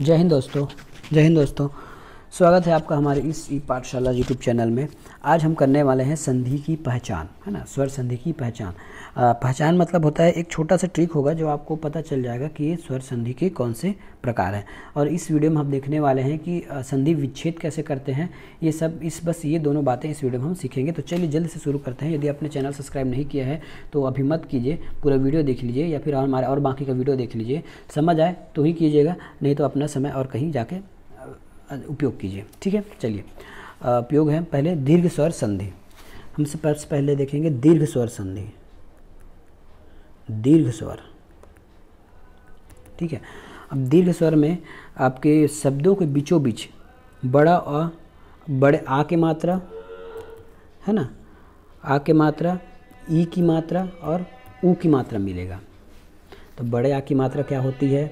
जय हिंद दोस्तों। जय हिंद दोस्तों। स्वागत है आपका हमारे इस ई पाठशाला यूट्यूब चैनल में। आज हम करने वाले हैं संधि की पहचान, है ना। स्वर संधि की पहचान। पहचान मतलब होता है एक छोटा सा ट्रिक होगा जो आपको पता चल जाएगा कि ये स्वर संधि के कौन से प्रकार हैं। और इस वीडियो में हम देखने वाले हैं कि संधि विच्छेद कैसे करते हैं। ये सब बस ये दोनों बातें इस वीडियो में हम सीखेंगे। तो चलिए जल्द से शुरू करते हैं। यदि आपने चैनल सब्सक्राइब नहीं किया है तो अभी मत कीजिए, पूरा वीडियो देख लीजिए या फिर हमारे और बाकी का वीडियो देख लीजिए। समझ आए तो ही कीजिएगा, नहीं तो अपना समय और कहीं जाके उपयोग कीजिए। ठीक है, चलिए उपयोग है। पहले दीर्घ स्वर संधि। हम सबसे पहले देखेंगे दीर्घ स्वर संधि। दीर्घ स्वर, ठीक है। अब दीर्घ स्वर में आपके शब्दों के बीचों बीच बड़ा अ, बड़े आ की मात्रा, है ना, आ की मात्रा, ई की मात्रा और ऊ की मात्रा मिलेगा। तो बड़े आ की मात्रा क्या होती है,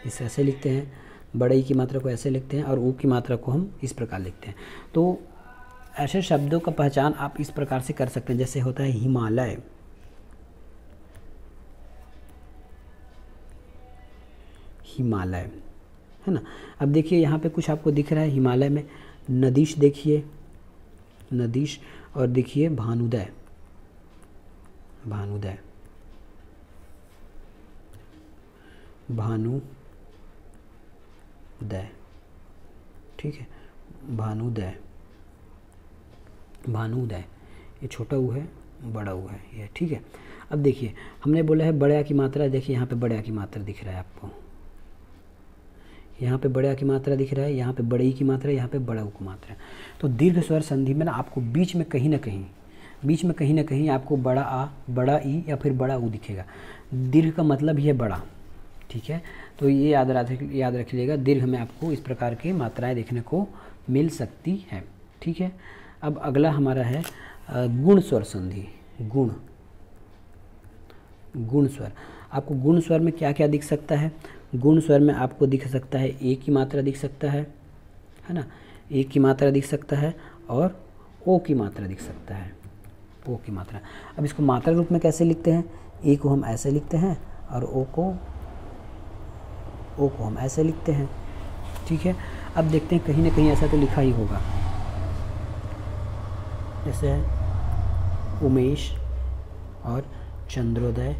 इसे ऐसे लिखते हैं। बड़े ई की मात्रा को ऐसे लिखते हैं और ऊ की मात्रा को हम इस प्रकार लिखते हैं। तो ऐसे शब्दों का पहचान आप इस प्रकार से कर सकते हैं, जैसे होता है हिमालय, हिमालय, है ना। अब देखिए यहाँ पे कुछ आपको दिख रहा है हिमालय में। नदीश देखिए, नदीश, और देखिए भानुदय, भानुदय, भानुदय, ठीक है, भानुदय, भानुदय। ये छोटा ऊ है, बड़ा ऊ है ये, ठीक है। अब देखिए हमने बोला है बड़े आ की मात्रा। देखिए यहाँ पे बड़े आ की मात्रा दिख रहा है आपको, यहाँ पे बड़े आ की मात्रा दिख रहा है, यहाँ पे बड़े ई की मात्रा, यहाँ पे बड़ा ऊ की मात्रा। तो दीर्घ स्वर संधि में ना आपको बीच में कहीं ना कहीं आपको बड़ा आ, बड़ा ई या फिर बड़ा ऊ दिखेगा। दीर्घ का मतलब ही है बड़ा, ठीक है। तो ये याद रख लीजिएगा। दीर्घ में आपको इस प्रकार की मात्राएं देखने को मिल सकती है, ठीक है। अब अगला हमारा है गुण स्वर संधि। गुण, गुण स्वर। आपको गुण स्वर में क्या क्या दिख सकता है? गुण स्वर में आपको दिख सकता है ए की मात्रा दिख सकता है ना, ए की मात्रा दिख सकता है और ओ की मात्रा दिख सकता है, ओ की मात्रा। अब इसको मात्रा रूप में कैसे लिखते हैं? ए को हम ऐसे लिखते हैं और ओ को हम ऐसे लिखते हैं, ठीक है। अब देखते हैं कहीं ना कहीं ऐसा तो लिखा ही होगा, जैसे है उमेश और चंद्रोदय,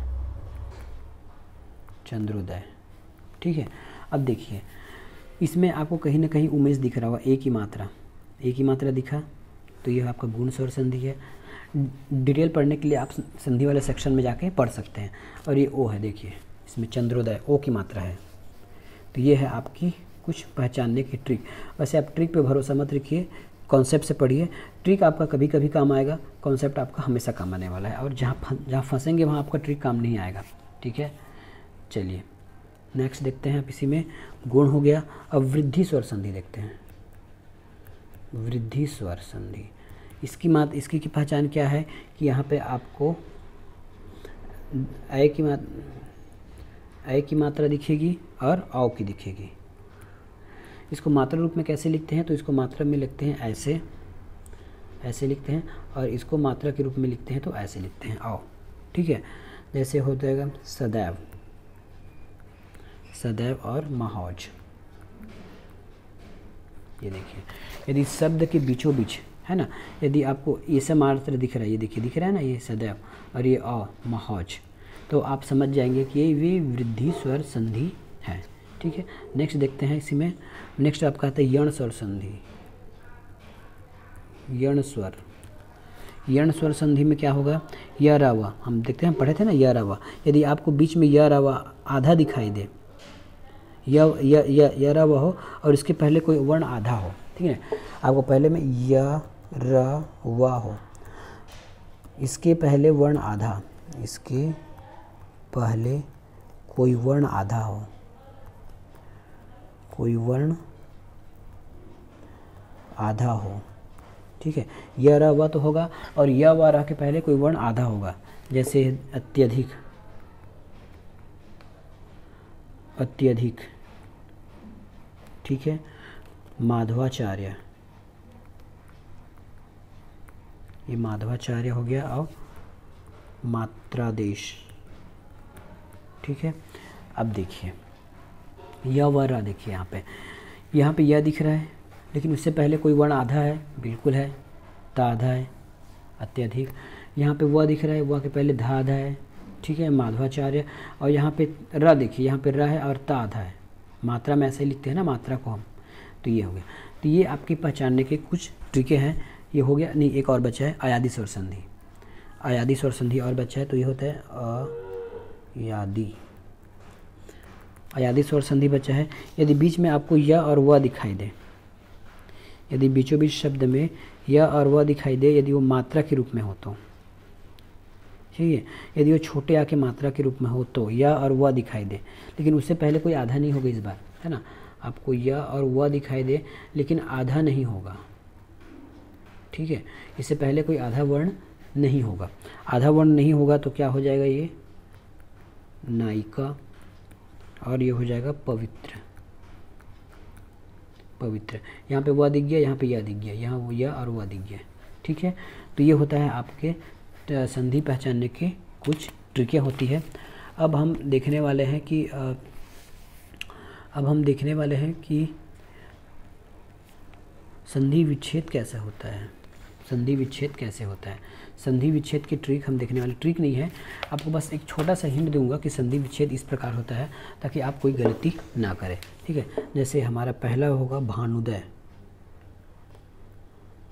चंद्रोदय, ठीक है। अब देखिए इसमें आपको कहीं ना कहीं उमेश दिख रहा होगा, ए की मात्रा, ए की मात्रा दिखा, तो ये आपका गुण स्वर संधि है। डिटेल पढ़ने के लिए आप संधि वाले सेक्शन में जाके पढ़ सकते हैं। और ये ओ है, देखिए इसमें चंद्रोदय ओ की मात्रा है। तो ये है आपकी कुछ पहचानने की ट्रिक। वैसे आप ट्रिक पे भरोसा मत रखिए, कॉन्सेप्ट से पढ़िए। ट्रिक आपका कभी कभी काम आएगा, कॉन्सेप्ट आपका हमेशा काम आने वाला है। और जहाँ फंसेंगे वहाँ आपका ट्रिक काम नहीं आएगा, ठीक है। चलिए नेक्स्ट देखते हैं आप। इसी में गुण हो गया। अब वृद्धि स्वर संधि देखते हैं। वृद्धि स्वर संधि, इसकी की पहचान क्या है कि यहाँ पे आपको ए की मात्रा दिखेगी और औ की दिखेगी। इसको मात्रा रूप में कैसे लिखते हैं? तो इसको मात्रा में लिखते हैं ऐसे, ऐसे लिखते हैं, और इसको मात्रा के रूप में लिखते हैं तो ऐसे लिखते हैं औ, ठीक है। जैसे हो जाएगा सदैव, सदैव और महौज। ये देखिए यदि शब्द के बीचों बीच, है ना, यदि आपको ऐसे मात्रा दिख रहा है, ये देखिए दिख रहा है ना, ये सदैव और ये अ महौज, तो आप समझ जाएंगे कि ये वृद्धि स्वर संधि है, ठीक है। नेक्स्ट देखते हैं इसी में। नेक्स्ट आपका आता है यण स्वर संधि। यण स्वर, यण स्वर संधि में क्या होगा? य र व, हम देखते हैं, पढ़े थे ना य र व। यदि आपको बीच में य र व आधा दिखाई दे, य र व हो और इसके पहले कोई वर्ण आधा हो, ठीक है। आपको पहले में य र व हो, इसके पहले वर्ण आधा, इसके पहले कोई वर्ण आधा हो, कोई वर्ण आधा हो, ठीक है। य र व तो होगा और य व र के पहले कोई वर्ण आधा होगा, जैसे अत्यधिक, अत्यधिक, ठीक है। माधवाचार्य, ये माधवाचार्य हो गया। और मात्रादेश, ठीक है। अब देखिए य व र देखिए यहाँ पे यह दिख रहा है, लेकिन उससे पहले कोई वर्ण आधा है, बिल्कुल है, ता आधा है, अत्यधिक। यहाँ पे व दिख रहा है, व के पहले धा आधा है, ठीक है, माधवाचार्य। और यहाँ पे र देखिए, यहाँ पे र है और ता आधा है, मात्रा में ऐसे ही लिखते हैं ना मात्रा को हम, तो ये हो गया। तो ये आपकी पहचानने के कुछ ट्रिकें हैं। ये हो गया, नहीं एक और बचा है, अयादी स्वर संधि। अयादी स्वर संधि और बचा है, तो ये होता है अयादी। अयादी स्वर संधि बचा है। यदि बीच में आपको य और व दिखाई दे, यदि बीचों बीच शब्द में य और व दिखाई दे, यदि वो मात्रा के रूप में हो तो, ठीक है, यदि वो छोटे आ के मात्रा के रूप में हो तो य और व दिखाई दे, लेकिन उससे पहले कोई आधा नहीं होगा इस बार, है ना। आपको य और व दिखाई दे लेकिन आधा नहीं होगा, ठीक है, इससे पहले कोई आधा वर्ण नहीं होगा। आधा वर्ण नहीं होगा तो क्या हो जाएगा, ये नायिका, और ये हो जाएगा पवित्र। पवित्र, यहाँ पे व दिख गया, यहाँ पे यह दिख गया, यहाँ वो य और व दिख गया, ठीक है। तो ये होता है आपके संधि पहचानने के कुछ ट्रिकें होती है। अब हम देखने वाले हैं कि संधि विच्छेद कैसे होता है। संधि विच्छेद कैसे होता है, संधि विच्छेद की ट्रिक हम देखने वाले, ट्रिक नहीं है, आपको बस एक छोटा सा हिंट दूंगा कि संधि विच्छेद इस प्रकार होता है ताकि आप कोई गलती ना करें, ठीक है। जैसे हमारा पहला होगा भानुदय,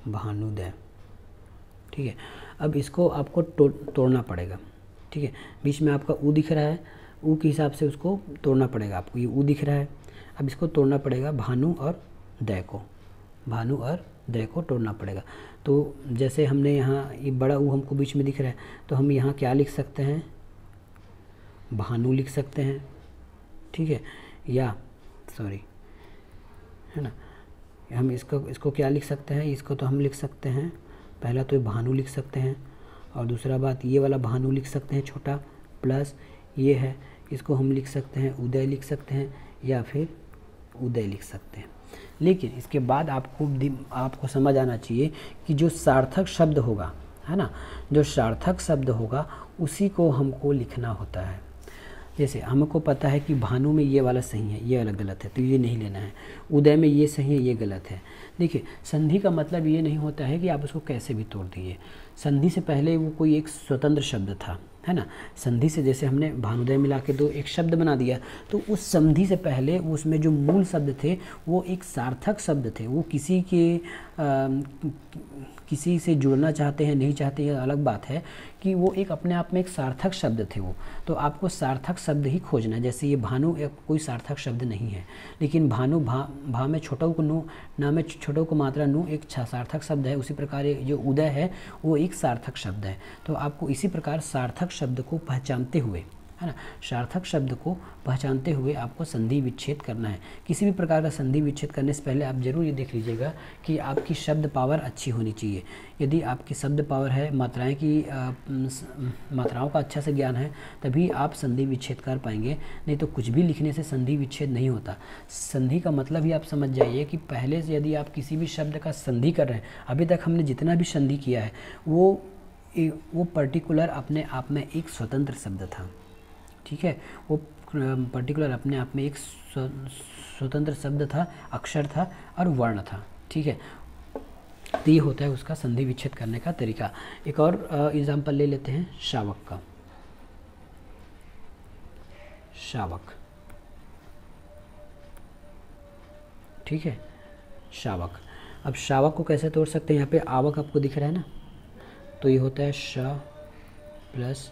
भानुदय, ठीक है। अब इसको आपको तोड़ना पड़ेगा, ठीक है। बीच में आपका ऊ दिख रहा है, ऊ के हिसाब से उसको तोड़ना पड़ेगा आपको। ये ऊ दिख रहा है, अब इसको तोड़ना पड़ेगा, भानु और दय को, भानु और दय को तोड़ना पड़ेगा। तो जैसे हमने यहाँ ये बड़ा ऊ हमको बीच में दिख रहा है, तो हम यहाँ क्या लिख सकते हैं, भानु लिख सकते हैं, ठीक है, या सॉरी, है ना, हम इसको क्या लिख सकते हैं, इसको तो हम लिख सकते हैं, पहला तो भानु लिख सकते हैं, और दूसरा बात ये वाला भानु लिख सकते हैं छोटा, प्लस ये है, इसको हम लिख सकते हैं उदय लिख सकते हैं, या फिर उदय लिख सकते हैं। लेकिन इसके बाद आपको समझ आना चाहिए कि जो सार्थक शब्द होगा, है ना, जो सार्थक शब्द होगा उसी को हमको लिखना होता है। जैसे हमको पता है कि भानु में ये वाला सही है, ये अलग गलत है, तो ये नहीं लेना है। उदय में ये सही है, ये गलत है। देखिए, संधि का मतलब ये नहीं होता है कि आप उसको कैसे भी तोड़ दीजिए। संधि से पहले वो कोई एक स्वतंत्र शब्द था, है ना। संधि से जैसे हमने भानुदय मिला के दो एक शब्द बना दिया, तो उस संधि से पहले उसमें जो मूल शब्द थे वो एक सार्थक शब्द थे। वो किसी से जुड़ना चाहते हैं नहीं चाहते, यह अलग बात है, कि वो एक अपने आप में एक सार्थक शब्द थे वो। तो आपको सार्थक शब्द ही खोजना है। जैसे ये भानु एक कोई सार्थक शब्द नहीं है, लेकिन भानु भा में छोटो को नु, ना में छोटो को मात्रा नु एक सार्थक शब्द है। उसी प्रकार जो उदय है वो एक सार्थक शब्द है। तो आपको इसी प्रकार सार्थक शब्द को पहचानते हुए, है ना, सार्थक शब्द को पहचानते हुए आपको संधि विच्छेद करना है। किसी भी प्रकार का संधि विच्छेद करने से पहले आप जरूर ये देख लीजिएगा कि आपकी शब्द पावर अच्छी होनी चाहिए। यदि आपकी शब्द पावर है, मात्राओं का अच्छा से ज्ञान है, तभी आप संधि विच्छेद कर पाएंगे। नहीं तो कुछ भी लिखने से संधि विच्छेद नहीं होता। संधि का मतलब ही आप समझ जाइए कि पहले से यदि आप किसी भी शब्द का संधि कर रहे हैं, अभी तक हमने जितना भी संधि किया है वो पर्टिकुलर अपने आप में एक स्वतंत्र शब्द था, ठीक है। वो पर्टिकुलर अपने आप में एक स्वतंत्र शब्द था, अक्षर था और वर्ण था, ठीक है। तो ये होता है उसका संधि विच्छेद करने का तरीका। एक और एग्जाम्पल ले लेते हैं शावक का। शावक, ठीक है, शावक। अब शावक को कैसे तोड़ सकते हैं, यहाँ पे आवक आपको दिख रहा है ना, तो ये होता है श प्लस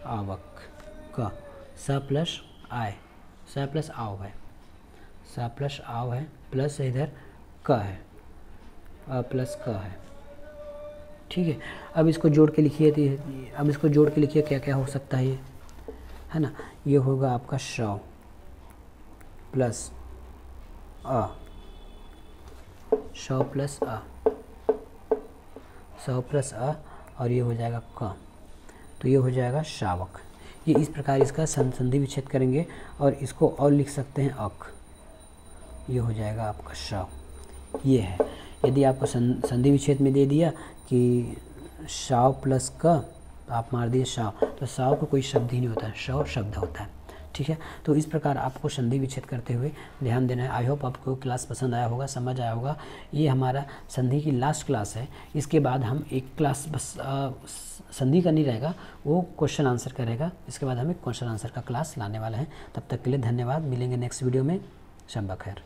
आवक का, स प्लस आय, स प्लस आव है, स प्लस आव है, प्लस इधर क है, प्लस क है, ठीक है। अब इसको जोड़ के लिखिए, अब इसको जोड़ के लिखिए क्या क्या हो सकता है ये, है ना। ये होगा आपका श प्लस अ, श प्लस अ, स प्लस अ, और ये हो जाएगा क, तो ये हो जाएगा शावक। ये इस प्रकार इसका संधि विच्छेद करेंगे और इसको और लिख सकते हैं अक, ये हो जाएगा आपका श। ये है, यदि आपको संधि विच्छेद में दे दिया कि शाव प्लस क, आप मार दिए शाव, तो शाव को कोई शब्द ही नहीं होता है, शव शब्द होता है, ठीक है। तो इस प्रकार आपको संधि विच्छेद करते हुए ध्यान देना है। आई होप आपको क्लास पसंद आया होगा, समझ आया होगा। ये हमारा संधि की लास्ट क्लास है। इसके बाद हम एक क्लास बस संधि का नहीं रहेगा, वो क्वेश्चन आंसर करेगा। इसके बाद हम एक क्वेश्चन आंसर का क्लास लाने वाले हैं। तब तक के लिए धन्यवाद। मिलेंगे नेक्स्ट वीडियो में। शब बखैर।